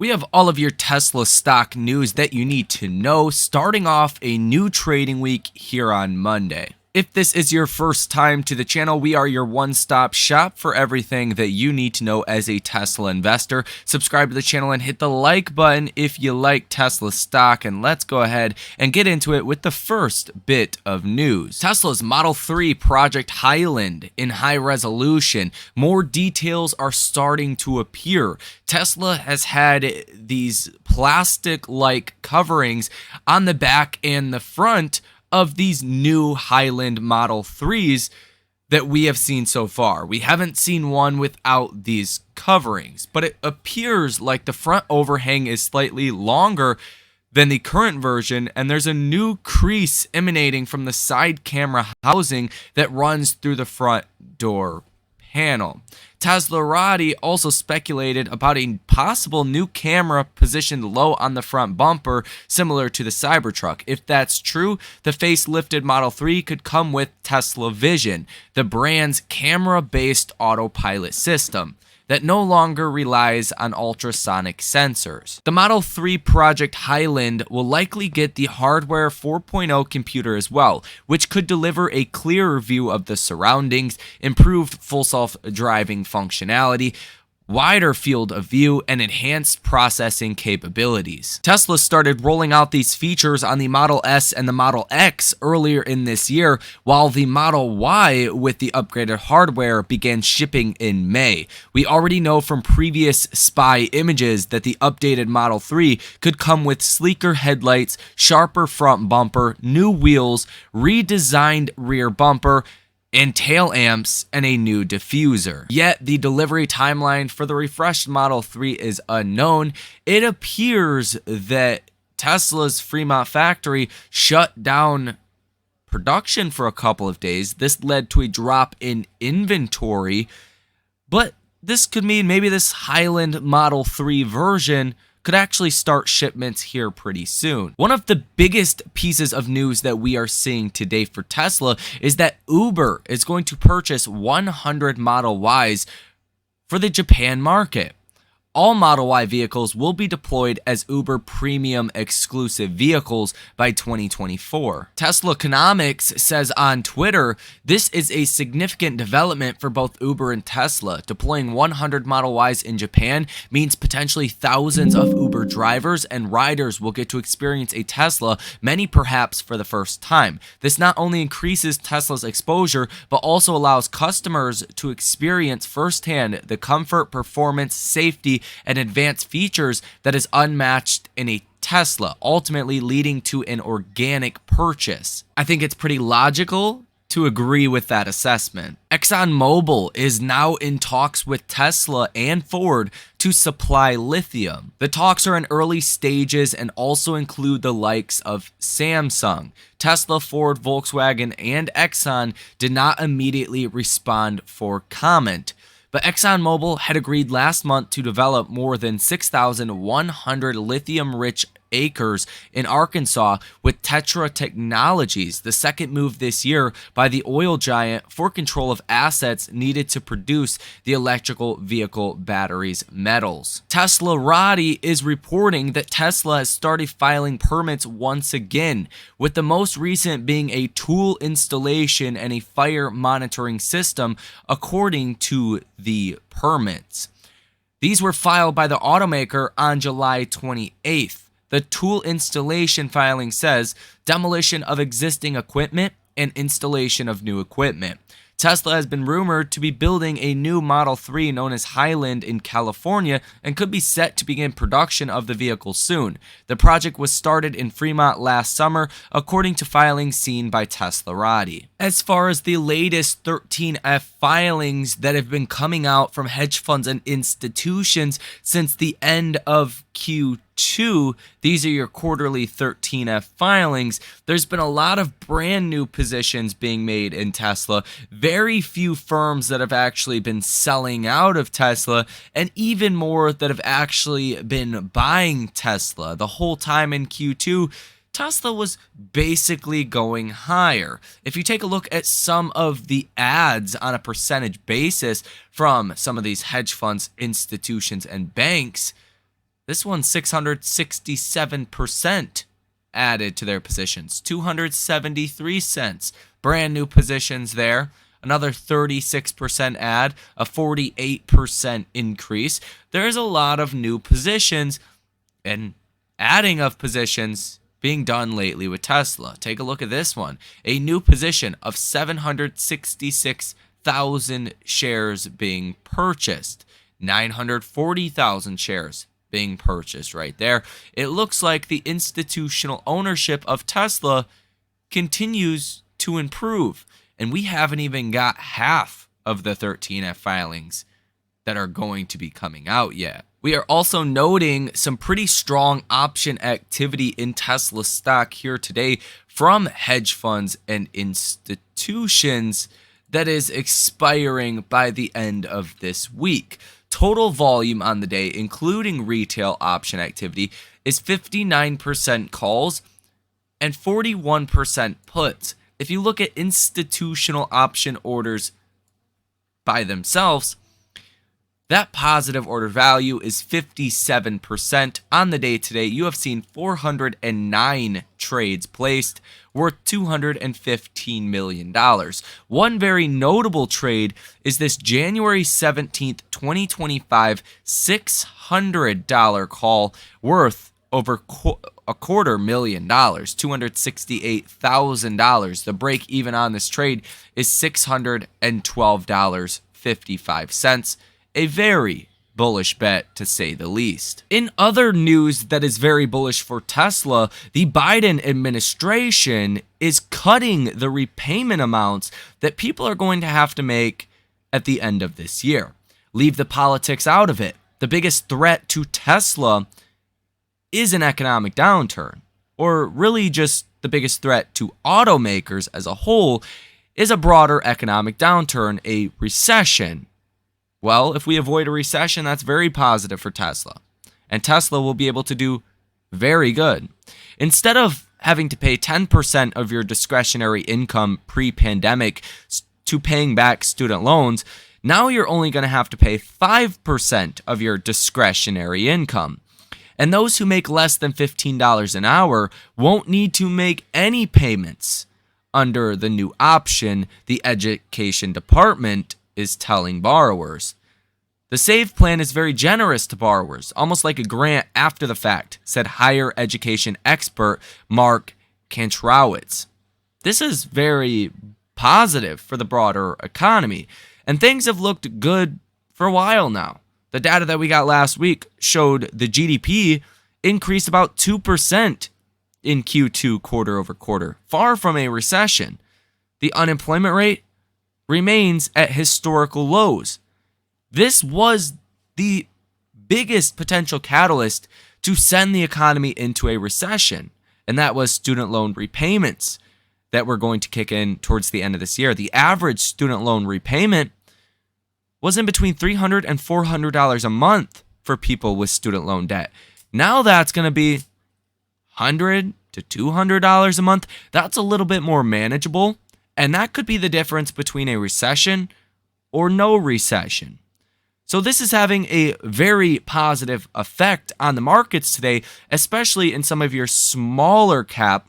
We have all of your Tesla stock news that you need to know, starting off a new trading week here on Monday. If this is your first time to the channel, we are your one-stop shop for everything that you need to know as a Tesla investor. Subscribe to the channel and hit the like button if you like Tesla stock, and let's go ahead and get into it with the first bit of news. Tesla's Model 3 Project Highland in high resolution. More details are starting to appear. Tesla has had these plastic-like coverings on the back and the front of these new Highland Model 3s that we have seen so far. We haven't seen one without these coverings, but it appears like the front overhang is slightly longer than the current version, and there's a new crease emanating from the side camera housing that runs through the front door panel. TSLA also speculated about a possible new camera positioned low on the front bumper, similar to the Cybertruck. If that's true, the facelifted Model 3 could come with Tesla Vision, the brand's camera-based autopilot system that no longer relies on ultrasonic sensors. The Model 3 Project Highland will likely get the Hardware 4.0 computer as well, which could deliver a clearer view of the surroundings, improved full self-driving functionality, wider field of view, and enhanced processing capabilities. Tesla started rolling out these features on the Model S and the Model X earlier in this year, while the Model Y with the upgraded hardware began shipping in May. We already know from previous spy images that the updated Model 3 could come with sleeker headlights, sharper front bumper, new wheels, redesigned rear bumper, and tail amps, and a new diffuser. Yet the delivery timeline for the refreshed Model 3 is unknown. It appears that Tesla's Fremont factory shut down production for a couple of days. This led to a drop in inventory, but this could mean maybe this Highland Model 3 version could actually start shipments here pretty soon. One of the biggest pieces of news that we are seeing today for Tesla is that Uber is going to purchase 100 Model Ys for the Japan market. All Model Y vehicles will be deployed as Uber Premium exclusive vehicles by 2024. Macroeconomic says on Twitter, this is a significant development for both Uber and Tesla. Deploying 100 Model Ys in Japan means potentially thousands of Uber drivers and riders will get to experience a Tesla, many perhaps for the first time. This not only increases Tesla's exposure, but also allows customers to experience firsthand the comfort, performance, safety, and advanced features that is unmatched in a Tesla, ultimately leading to an organic purchase. I think it's pretty logical to agree with that assessment. ExxonMobil is now in talks with Tesla and Ford to supply lithium. The talks are in early stages and also include the likes of Samsung. Tesla, Ford, Volkswagen, and Exxon did not immediately respond for comment. But ExxonMobil had agreed last month to develop more than 6,100 lithium-rich acres in Arkansas with Tetra Technologies, the second move this year by the oil giant for control of assets needed to produce the electrical vehicle batteries metals. TSLA is reporting that Tesla has started filing permits once again, with the most recent being a tool installation and a fire monitoring system, according to the permits. These were filed by the automaker on July 28th. The tool installation filing says demolition of existing equipment and installation of new equipment. Tesla has been rumored to be building a new Model 3 known as Highland in California and could be set to begin production of the vehicle soon. The project was started in Fremont last summer, according to filings seen by TSLA. As far as the latest 13F filings that have been coming out from hedge funds and institutions since the end of Q2, these are your quarterly 13F filings. There's been a lot of brand new positions being made in Tesla, very few firms that have actually been selling out of Tesla, and even more that have actually been buying Tesla. The whole time in Q2, Tesla was basically going higher. If you take a look at some of the ads on a percentage basis from some of these hedge funds, institutions, and banks, This one 667% added to their positions, 273 cents. Brand new positions there. Another 36% add, a 48% increase. There's a lot of new positions and adding of positions being done lately with Tesla. Take a look at this one. A new position of 766,000 shares being purchased. 940,000 shares being purchased right there. It looks like the institutional ownership of Tesla continues to improve. And we haven't even got half of the 13F filings that are going to be coming out yet. We are also noting some pretty strong option activity in Tesla stock here today from hedge funds and institutions that is expiring by the end of this week. Total volume on the day, including retail option activity, is 59% calls and 41% puts. If you look at institutional option orders by themselves, that positive order value is 57%. On the day today, you have seen 409 trades placed worth $215 million. One very notable trade is this January 17th, 2025 $600 call worth over $250,000, $268,000. The break even on this trade is $612.55. A very bullish bet, to say the least. In other news that is very bullish for Tesla, the Biden administration is cutting the repayment amounts that people are going to have to make at the end of this year. Leave the politics out of it. The biggest threat to Tesla is an economic downturn, or really just the biggest threat to automakers as a whole is a broader economic downturn, a recession. Well, if we avoid a recession, that's very positive for Tesla. And Tesla will be able to do very good. Instead of having to pay 10% of your discretionary income pre-pandemic to paying back student loans, now you're only going to have to pay 5% of your discretionary income. And those who make less than $15 an hour won't need to make any payments under the new option the education department is telling borrowers. The SAVE plan is very generous to borrowers, almost like a grant after the fact, said higher education expert Mark Kantrowitz. This is very positive for the broader economy, and things have looked good for a while now. The data that we got last week showed the GDP increased about 2% in Q2 quarter over quarter, far from a recession. The unemployment rate remains at historical lows. This was the biggest potential catalyst to send the economy into a recession, and that was student loan repayments that were going to kick in towards the end of this year. The average student loan repayment was in between $300 and $400 a month for people with student loan debt. Now that's going to be $100 to $200 a month. That's a little bit more manageable. And that could be the difference between a recession or no recession. So this is having a very positive effect on the markets today, especially in some of your smaller cap,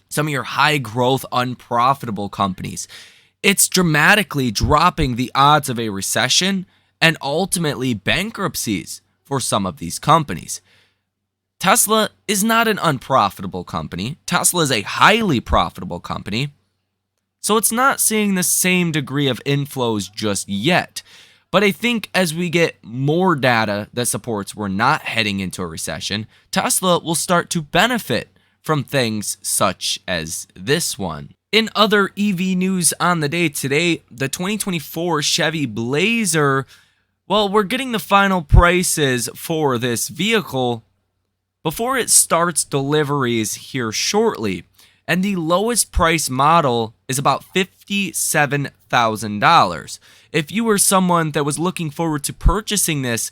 some of your high growth, unprofitable companies. It's dramatically dropping the odds of a recession and ultimately bankruptcies for some of these companies. Tesla is not an unprofitable company. Tesla is a highly profitable company. So it's not seeing the same degree of inflows just yet. But I think as we get more data that supports we're not heading into a recession, Tesla will start to benefit from things such as this one. In other EV news on the day today, the 2024 Chevy Blazer, well, we're getting the final prices for this vehicle before it starts deliveries here shortly. And the lowest price model is about $57,000. If you were someone that was looking forward to purchasing this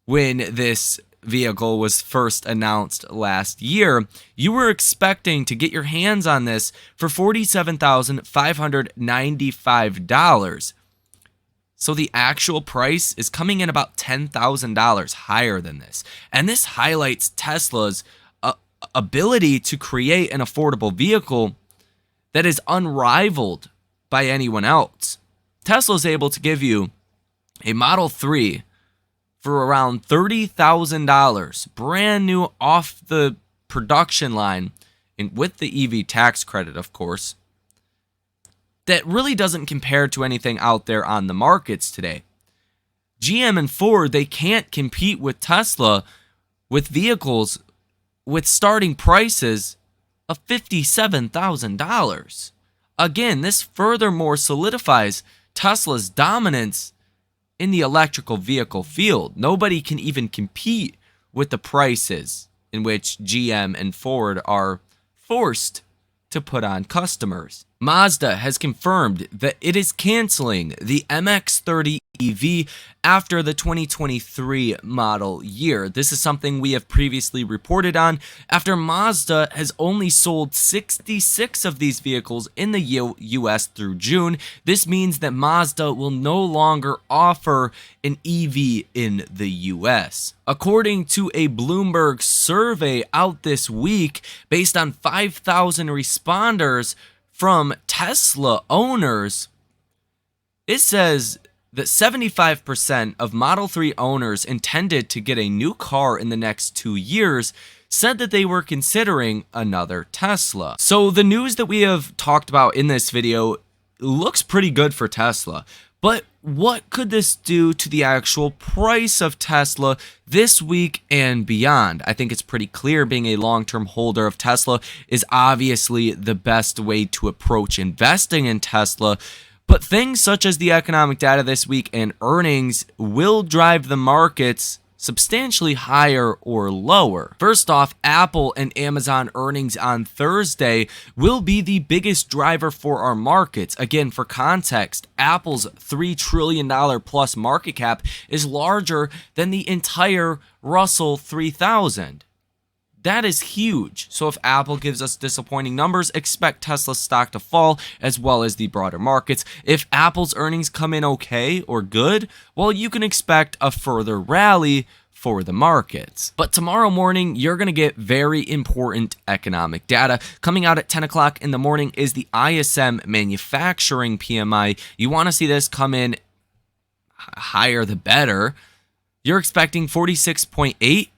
when this vehicle was first announced last year, you were expecting to get your hands on this for $47,595. So the actual price is coming in about $10,000 higher than this. And this highlights Tesla's ability to create an affordable vehicle that is unrivaled by anyone else. Tesla is able to give you a Model 3 for around $30,000, brand new off the production line, and with the EV tax credit, of course, that really doesn't compare to anything out there on the markets today. GM and Ford, they can't compete with Tesla with vehicles with starting prices of $57,000. Again, this furthermore solidifies Tesla's dominance in the electrical vehicle field. Nobody can even compete with the prices in which GM and Ford are forced to put on customers. Mazda has confirmed that it is canceling the MX-30 EV after the 2023 model year. This is something we have previously reported on after Mazda has only sold 66 of these vehicles in the US through June. This means that Mazda will no longer offer an EV in the US. According to a Bloomberg survey out this week, based on 5,000 responders from Tesla owners, it says that 75% of Model 3 owners intended to get a new car in the next 2 years said that they were considering another Tesla. So the news that we have talked about in this video looks pretty good for Tesla. But what could this do to the actual price of Tesla this week and beyond? I think it's pretty clear being a long-term holder of Tesla is obviously the best way to approach investing in Tesla. But things such as the economic data this week and earnings will drive the markets substantially higher or lower. First off, Apple and Amazon earnings on Thursday will be the biggest driver for our markets. Again, for context, Apple's $3 trillion plus market cap is larger than the entire Russell 3000. That is huge. So if Apple gives us disappointing numbers, expect Tesla stock to fall as well as the broader markets. If Apple's earnings come in okay or good, well, you can expect a further rally for the markets. But tomorrow morning, you're going to get very important economic data. Coming out at 10 o'clock in the morning is the ISM manufacturing PMI. You want to see this come in higher the better. You're expecting 46.8.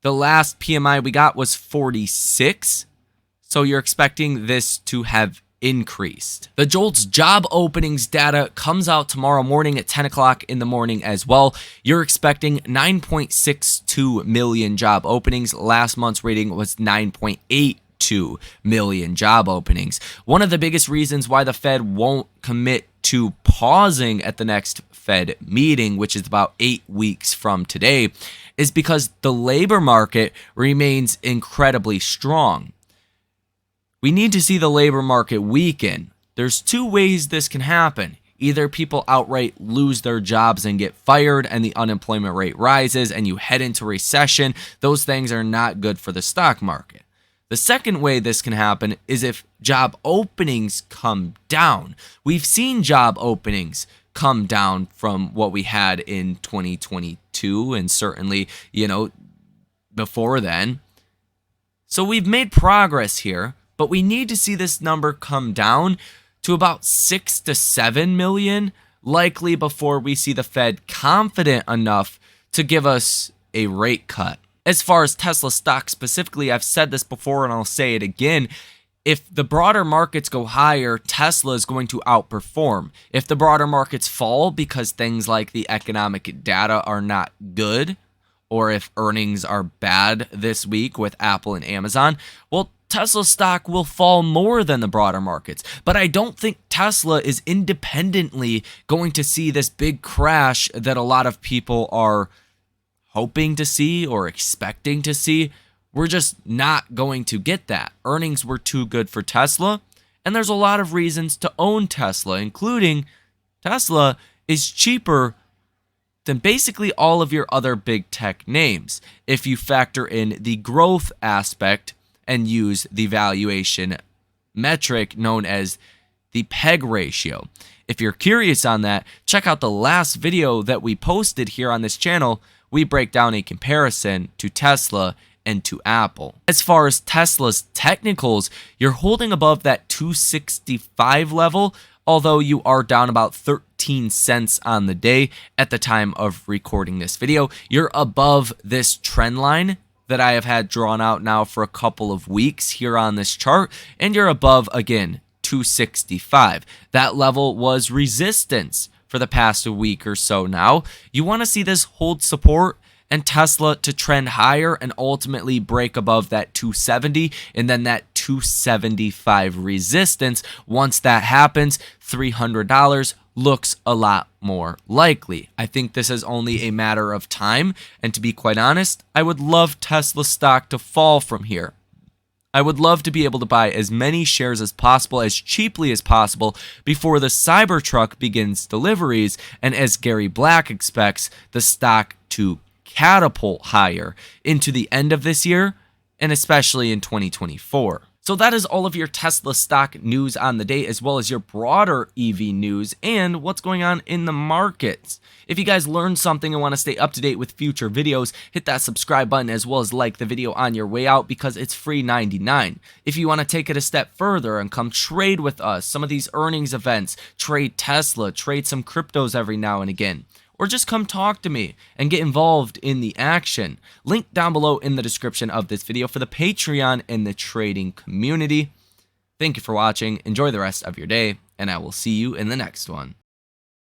The last PMI we got was 46, so you're expecting this to have increased. The JOLTS job openings data comes out tomorrow morning at 10 o'clock in the morning as well. You're expecting 9.62 million job openings. Last month's rating was 9.82 million job openings. One of the biggest reasons why the Fed won't commit to pausing at the next Fed meeting, which is about 8 weeks from today, is because the labor market remains incredibly strong. We need to see the labor market weaken. There's two ways this can happen. Either people outright lose their jobs and get fired and the unemployment rate rises and you head into recession. Those things are not good for the stock market. The second way this can happen is if job openings come down. We've seen job openings come down from what we had in 2022 and certainly, before then. So we've made progress here, but we need to see this number come down to about 6 to 7 million, likely before we see the Fed confident enough to give us a rate cut. As far as Tesla stock specifically, I've said this before and I'll say it again. If the broader markets go higher, Tesla is going to outperform. If the broader markets fall because things like the economic data are not good, or if earnings are bad this week with Apple and Amazon, well, Tesla stock will fall more than the broader markets. But I don't think Tesla is independently going to see this big crash that a lot of people are hoping to see or expecting to see. We're just not going to get that. Earnings were too good for Tesla, and there's a lot of reasons to own Tesla, including Tesla is cheaper than basically all of your other big tech names if you factor in the growth aspect and use the valuation metric known as the PEG ratio. If you're curious on that, check out the last video that we posted here on this channel. We break down a comparison to Tesla and to Apple. As far as Tesla's technicals, you're holding above that 265 level, although you are down about 13 cents on the day at the time of recording this video. You're above this trend line that I have had drawn out now for a couple of weeks here on this chart, and you're above, again, 265. That level was resistance for the past week or so now. You want to see this hold support and Tesla to trend higher and ultimately break above that 270 and then that 275 resistance. Once that happens, $300 looks a lot more likely. I think this is only a matter of time, and to be quite honest, I would love Tesla stock to fall from here. I would love to be able to buy as many shares as possible, as cheaply as possible, before the Cybertruck begins deliveries, and as Gary Black expects the stock to catapult higher into the end of this year, and especially in 2024. So that is all of your Tesla stock news on the day, as well as your broader EV news and what's going on in the markets. If you guys learned something and want to stay up to date with future videos, hit that subscribe button as well as like the video on your way out because it's free 99. If you want to take it a step further and come trade with us, some of these earnings events, trade Tesla, trade some cryptos every now and again, or just come talk to me and get involved in the action. Link down below in the description of this video for the Patreon and the trading community. Thank you for watching. Enjoy the rest of your day, and I will see you in the next one.